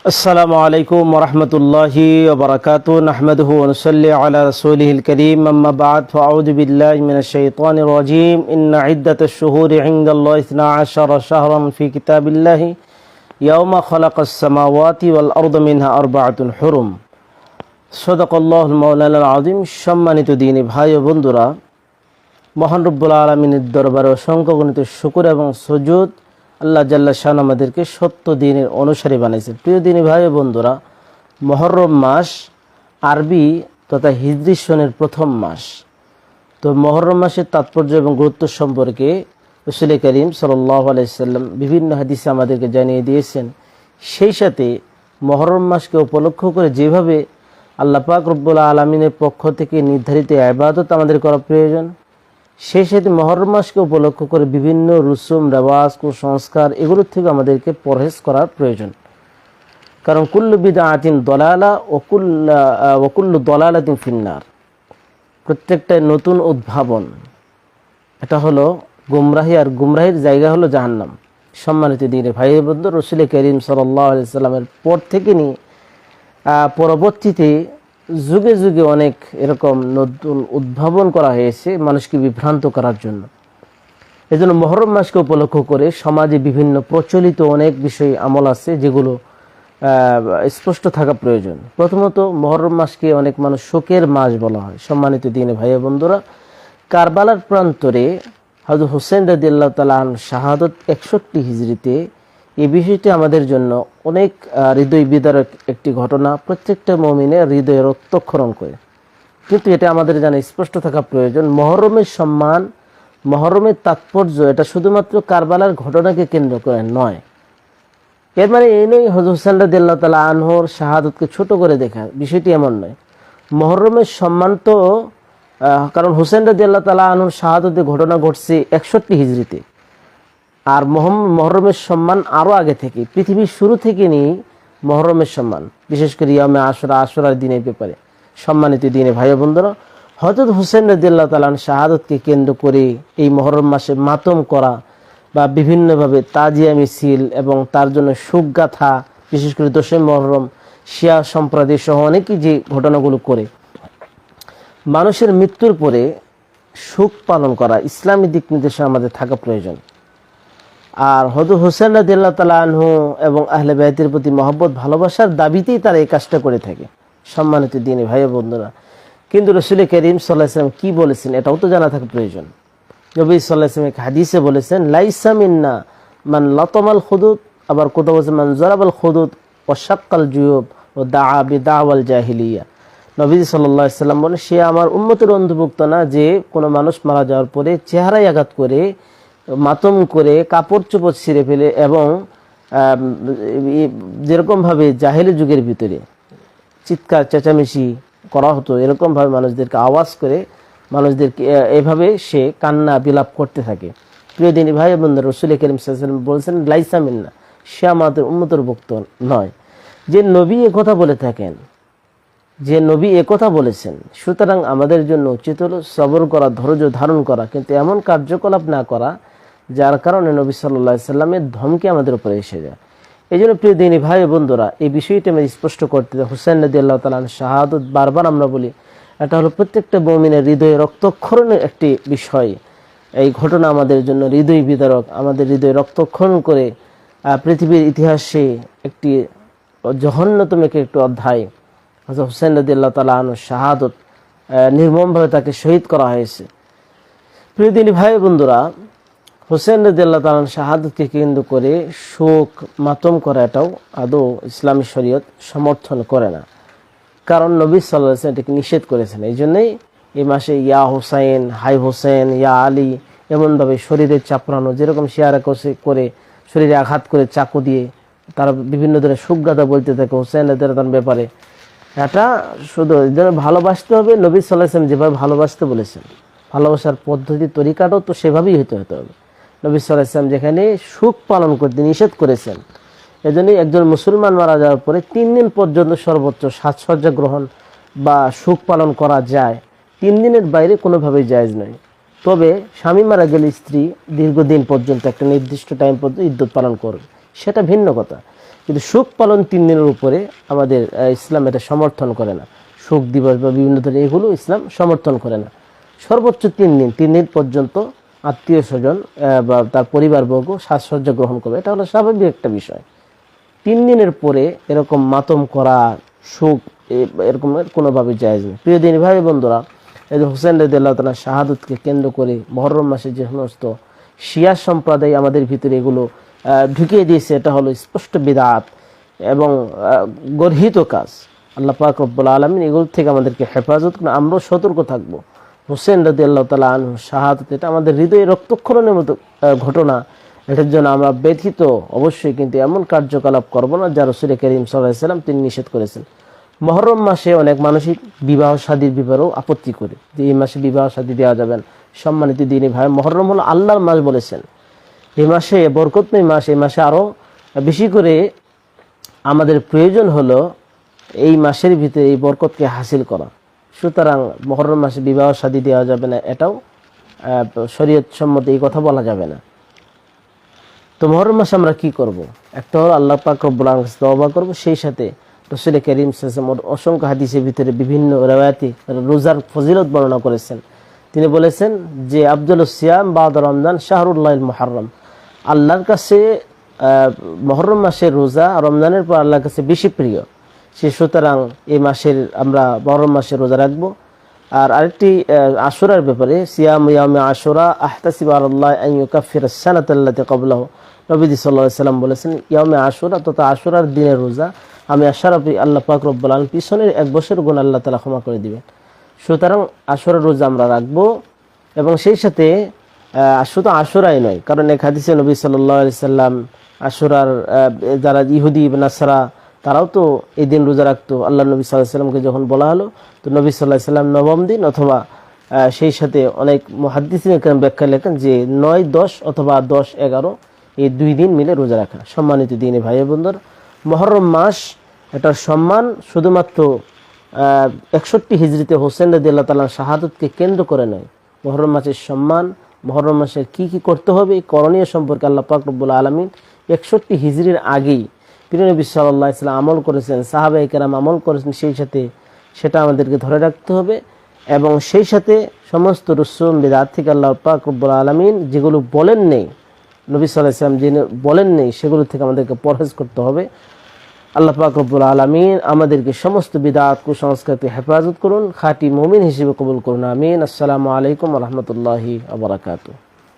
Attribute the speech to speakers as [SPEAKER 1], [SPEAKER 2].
[SPEAKER 1] السلام عليكم ورحمة الله وبركاته نحمده ونصلي على رسوله الكريم أما بعد فأعوذ بالله من الشيطان الرجيم إن عدة الشهور عند الله 12 شهرا في كتاب الله يوم خلق السماوات والأرض منها 4 حرم صدق الله المولانا العظيم সম্মানিত দিনী ভাই ও বন্ধুরা, মহান রব্বুল আলামিনের দরবারে অসংখ্য গণিত শুকর এবং সুজুদ। আল্লাহ জাল্লা শান আমাদেরকে সত্য দ্বীনের অনুসারী বানাইছেন। প্রিয় দিনী ভাই ও বন্ধুরা, মুহররম মাস আরবি তথা হিজরি সনের প্রথম মাস। তো মুহররম মাসের তাৎপর্য এবং গুরুত্ব সম্পর্কে রাসূল করিম সাল্লাল্লাহু আলাইহি সাল্লাম বিভিন্ন হাদিসে আমাদেরকে জানিয়ে দিয়েছেন। সেই সাথে মুহররম মাসকে উপলক্ষ করে যেভাবে আল্লাহ পাক রব্বুল আলামিনের পক্ষ থেকে নির্ধারিত ইবাদত আমাদের করা প্রয়োজন, সেই সাথে মুহররম মাসকে উপলক্ষ করে বিভিন্ন রুসুম রেওয়াজ কুসংস্কার এগুলোর থেকে আমাদেরকে পরহেজ করার প্রয়োজন। কারণ কুল্লু বিদআতিন দলালা ও কুল্লু দলালাতিন ফিন্নার, প্রত্যেকটা নতুন উদ্ভাবন এটা হলো গুমরাহি, আর গুমরাহির জায়গা হলো জাহান্নাম। সম্মানিত দিনে ভাই বন্ধু, রাসূল করিম সাল্লাল্লাহু আলাইহি সাল্লামের পর থেকে নিয়ে পরবর্তীতে যুগে যুগে অনেক এরকম নতুন উদ্ভাবন করা হয়েছে মানুষকে বিভ্রান্ত করার জন্য। এজন্য মুহররম মাসকে উপলক্ষ করে সমাজে বিভিন্ন প্রচলিত অনেক বিষয় আমল আছে যেগুলো স্পষ্ট থাকা প্রয়োজন। প্রথমত, মুহররম মাসকে অনেক মানুষ শোকের মাস বলা হয়। সম্মানিত দিনে ভাই বন্ধুরা, কারবালার প্রান্তরে হযরত হুসাইন রাদিয়াল্লাহু তাআলা আনহু শাহাদত 61 হিজরিতে, এই বিষয়টি আমাদের জন্য অনেক হৃদয় বিদারক একটি ঘটনা। প্রত্যেকটা মুমিনের হৃদয়ে রক্তক্ষরণ করে। কিন্তু এটা আমাদের জানা স্পষ্ট থাকা প্রয়োজন, মুহররমের সম্মান, মুহররমের তাৎপর্য এটা শুধুমাত্র কারবালার ঘটনাকে কেন্দ্র করে নয়। এর মানে এই নয় হযরত হুসাইন রাদিয়াল্লাহু তাআলা আনহুর শাহাদতকে ছোট করে দেখা, বিষয়টি এমন নয়। মুহররমের সম্মান তো কারণ হুসাইন রাদিয়াল্লাহু তাআলা আনহুর শাহাদতের ঘটনা ঘটছে 61 হিজরিতে, আর মুহররমের সম্মান আরও আগে থেকে, পৃথিবীর শুরু থেকে নিয়ে মুহররমের সম্মান, বিশেষ করে ইয়ামে আশুরার দিনের ব্যাপারে। সম্মানিত দিনে ভাই বন্ধুরা, হযরত হুসাইন রাদিয়াল্লাহু তাআলা শাহাদতকে কেন্দ্র করে এই মুহররম মাসে মাতম করা বা বিভিন্নভাবে তাজিয়া মিছিল এবং তার জন্য শোকগাথা, বিশেষ করে 10ই মুহররম শিয়া সম্প্রদায় সহ অনেকেই যে ঘটনাগুলো করে মানুষের মৃত্যুর পরে শোক পালন করা, ইসলামী দিক নির্দেশনা আমাদের থাকা প্রয়োজন। আর হযরত হুসাইন রাদিয়াল্লাহু তাআলা আনহু এবং আহলে বাইতের প্রতি মহব্বত ভালোবাসার দাবিতেই তারা এই কাজটা করে থাকে। সম্মানিত দিনী ভাই বন্ধুরা, কিন্তু রাসূল করিম সাল্লাল্লাহু আলাইহি ওয়াসাল্লাম কি বলেছেন এটাও তো জানা থাকা প্রয়োজন। নবী সাল্লাল্লাহু আলাইহি ওয়াসাল্লাম এক হাদিসে বলেছেন, লাইসা মিন্না মান লাতামাল খুদুদ, আবার কোথাও বলেছেন মান জারাবাল খুদুদ ওয়া শাক্কাল জুয়ুব ও দাআ বিদাওয়াল জাহিলিয়া। নবী সাল্লাল্লাহু আলাইহি ওয়াসাল্লাম বলেন, সে আমার উম্মতের অন্তর্ভুক্ত না যে কোনো মানুষ মারা যাওয়ার পরে চেহারায় আঘাত করে, মাতম করে, কাপড় চোপড় ছিঁড়ে ফেলে এবং যেরকমভাবে জাহেলি যুগের ভিতরে চিৎকার চেঁচামেচি করা হতো, এরকমভাবে মানুষদেরকে আওয়াজ করে মানুষদেরকে এভাবে সে কান্না বিলাপ করতে থাকে। প্রিয় দিনী ভাই বন্ধুরা, রাসূল করিম সাল্লাল্লাহু আলাইহি ওয়াসাল্লাম বলেছেন, লাইসা মিন্না, সে আমাদের উম্মতের ভুক্ত নয়। যে নবী একথা বলে থাকেন, যে নবী একথা বলেছেন, সুতরাং আমাদের জন্য উচিত হলো সবর করা, ধৈর্য ধারণ করা, কিন্তু এমন কার্যকলাপ না করা যার কারণে নবী সাল্লাল্লাহু আলাইহি সাল্লামের ধমকি আমাদের উপরে এসে যায়। এই জন্য প্রিয় দিনী ভাই বন্ধুরা, এই বিষয়টি আমি স্পষ্ট করতে চাই। হুসাইন রাদিয়াল্লাহু তাআলা শাহাদত বারবার আমরা বলি, এটা হলো প্রত্যেকটা মুমিনের হৃদয়ে রক্তক্ষরণের একটি বিষয়। এই ঘটনা আমাদের জন্য হৃদয় বিদারক, আমাদের হৃদয়ে রক্তক্ষরণ করে পৃথিবীর ইতিহাসে একটি জঘন্যতম একটি অধ্যায়। হযরত হুসাইন রাদিয়াল্লাহু তাআলা আনহুর শাহাদত, নির্মমভাবে তাকে শহীদ করা হয়েছে। প্রিয় দিনী ভাই বন্ধুরা, হুসাইন রাদিয়াল্লাহু তাআলা শাহাদতকে কেন্দ্র করে শোক মাতম করা এটাও আদৌ ইসলামী শরীয়ত সমর্থন করে না। কারণ নবী সাল্লাল্লাহু আলাইহি ওয়াসাল্লাম এটাকে নিষেধ করেছেন। এই জন্যই এই মাসে ইয়া হুসাইন, হাই হুসাইন, ইয়া আলী এমনভাবে শরীরে চাপড়ানো, যেরকম শিয়ারা করে শরীরে আঘাত করে চাকু দিয়ে তারা বিভিন্ন ধরনের শোকগাথা বলতে থাকে হুসাইন রাদিয়াল্লাহু তাআলার ব্যাপারে। এটা শুধু ভালোবাসতে হবে, নবী সাল্লাল্লাহু আলাইহি ওয়াসাল্লাম যেভাবে ভালোবাসতে বলেছেন, ভালোবাসার পদ্ধতি তরিকাটাও তো সেভাবেই হতে হবে। নবী সাল্লাল্লাহু আলাইহি ওয়াসাল্লাম যেখানে শোক পালন করতে নিষেধ করেছেন, এজন্যই একজন মুসলমান মারা যাওয়ার পরে 3 দিন পর্যন্ত সর্বোচ্চ সাজসজ্জা গ্রহণ বা শোক পালন করা যায়। 3 দিনের বাইরে কোনোভাবেই জায়েজ নয়। তবে স্বামী মারা গেলে স্ত্রী দীর্ঘদিন পর্যন্ত একটা নির্দিষ্ট টাইম পর্যন্ত ইদ্যত পালন করবে, সেটা ভিন্ন কথা। কিন্তু শোক পালন 3 দিনের উপরে আমাদের ইসলাম এটা সমর্থন করে না। শোক দিবস বা বিভিন্ন ধরনের এগুলো ইসলাম সমর্থন করে না। সর্বোচ্চ 3 দিন, 3 দিন পর্যন্ত আত্মীয় স্বজন বা তার পরিবারবর্গ সাজসজ্জা গ্রহণ করবে, এটা হলো স্বাভাবিক একটা বিষয়। 3 দিনের পরে এরকম মাতম করা, শোক এরকমের কোনোভাবে জায়েজ নেই। প্রিয় দিনী ভাই বন্ধুরা, এই যে হুসেন রাদিয়াল্লাহু তাআলা শাহাদতকে কেন্দ্র করে মুহররম মাসে যে সমস্ত শিয়া সম্প্রদায় আমাদের ভিতরে এগুলো ঢুকিয়ে দিয়েছে, এটা হলো স্পষ্ট বিদআত এবং গর্হিত কাজ। আল্লাহ পাক রব্বুল আলামিন এগুলো থেকে আমাদেরকে হেফাজত করুন, আমরাও সতর্ক থাকব। হুসেন রাদিয়াল্লাহু তাআলা আনহু শাহাদত, এটা আমাদের হৃদয়ে রক্তক্ষরণের মতো ঘটনা। এটার জন্য আমরা ব্যথিত অবশ্যই, কিন্তু এমন কার্যকলাপ করব না যা রাসূল করিম সাল্লাল্লাহু আলাইহি ওয়াসাল্লাম তিনি নিষেধ করেছেন। মুহররম মাসে অনেক মানুষই বিবাহ শাদীর ব্যাপারেও আপত্তি করে যে এই মাসে বিবাহ শাদী দেওয়া যাবে না। সম্মানিত দিনী ভাই, মুহররম হলো আল্লাহর মাস বলেছেন, এই মাসে বরকতময় মাস, এই মাসে আরও বেশি করে আমাদের প্রয়োজন হলো এই মাসের ভিতরে এই বরকতকে হাসিল করা। সুতরাং মুহররম মাসে বিবাহ শাদী দেওয়া যাবে না, এটাও শরীয়ত সম্মত, এই কথা বলা যাবে না। তো মুহররম মাসে আমরা কি করব? একটা হলো আল্লাহ পাক রব্বুল আলামিনের কাছে তওবা করব, সেই সাথে রাসূল করিম সাল্লাল্লাহু আলাইহি ওয়াসাল্লাম অসংখ্য হাদিসের ভিতরে বিভিন্ন riwayati রোজার ফজিলত বর্ণনা করেছেন। তিনি বলেছেন যে আফদালুস সিয়াম বা'দা রমজান শাহরুল্লাহিল মুহাররম, আল্লাহর কাছে মুহররম মাসের রোজা রমজানের পর আল্লাহর কাছে বেশি প্রিয়। সুতরাং এই মাসের আমরা মুহররম মাসের রোজা রাখব। আর আরেকটি আশুরার ব্যাপারে, সিয়াম ইয়াউমি আশুরা আহতাসিবু আলাল্লাহি আন ইউকাফিরাস সানাতাল্লাতী ক্বাবলাহু, নবী সাল্লাল্লাহু আলাইহি ওয়াসাল্লাম বলেছেন ইয়াউমি আশুরা তথা আশুরার দিনের রোজা আমি আশা রাখি আল্লাহ পাক রব্বুল আলামিন পিছনের 1 বছরের গুনাহ আল্লাহ তাআলা ক্ষমা করে দিবেন। সুতরাং আশুরার রোজা আমরা রাখবো। এবং সেই সাথে শুধু আশুরাই নয়, কারণ এক হাদিসে নবী সাল্লাল্লাহু আলাইহি ওয়াসাল্লাম আশুরার যারা ইহুদি নাসারা তারাও তো এই দিন রোজা রাখতো। আল্লাহ নবী সাল্লাল্লাহু আলাইহি ওয়াসাল্লামকে যখন বলা হলো, তো নবী সাল্লাল্লাহু আলাইহি ওয়াসাল্লাম 9ম দিন অথবা সেই সাথে অনেক মুহাদ্দিসিন ব্যাখ্যা লেখেন যে 9, 10 অথবা 10, 11 এই 2 দিন মিলে রোজা রাখা। সম্মানিত দিনী ভাই বোনদের, মুহররম মাস এটার সম্মান শুধুমাত্র 61 হিজরিতে হোসেন রাদিয়াল্লাহু তাআলা শাহাদতকে কেন্দ্র করে নয়। মুহররম মাসের সম্মান, মুহররম মাসে কি কি করতে হবে, করণীয় সম্পর্কে আল্লাহ পাক রব্বুল আলামিন 61 হিজরির আগেই প্রিয় নবী সাল্লাল্লাহু আলাইহি ওয়াসাল্লাম আমল করেছেন, সাহাবায়ে কেরাম আমল করেছেন, সেই সাথে সেটা আমাদেরকে ধরে রাখতে হবে। এবং সেই সাথে সমস্ত রসুম বিদআত থেকে আল্লাহ পাক রব্বুল আলামিন যেগুলো বলেন নেই, নবী সাল্লাল্লাহু আলাইহি ওয়াসাল্লাম যে বলেন নেই, সেগুলো থেকে আমাদেরকে পরহেজ করতে হবে। আল্লাহ পাক রব্বুল আলামিন আমাদেরকে সমস্ত বিদআত কুসংস্কারকে হেফাজত করুন, খাঁটি মুমিন হিসেবে কবুল করুন, আমিন। আসসালামু আলাইকুম ওয়া রাহমাতুল্লাহি ওয়া বারাকাতুহু।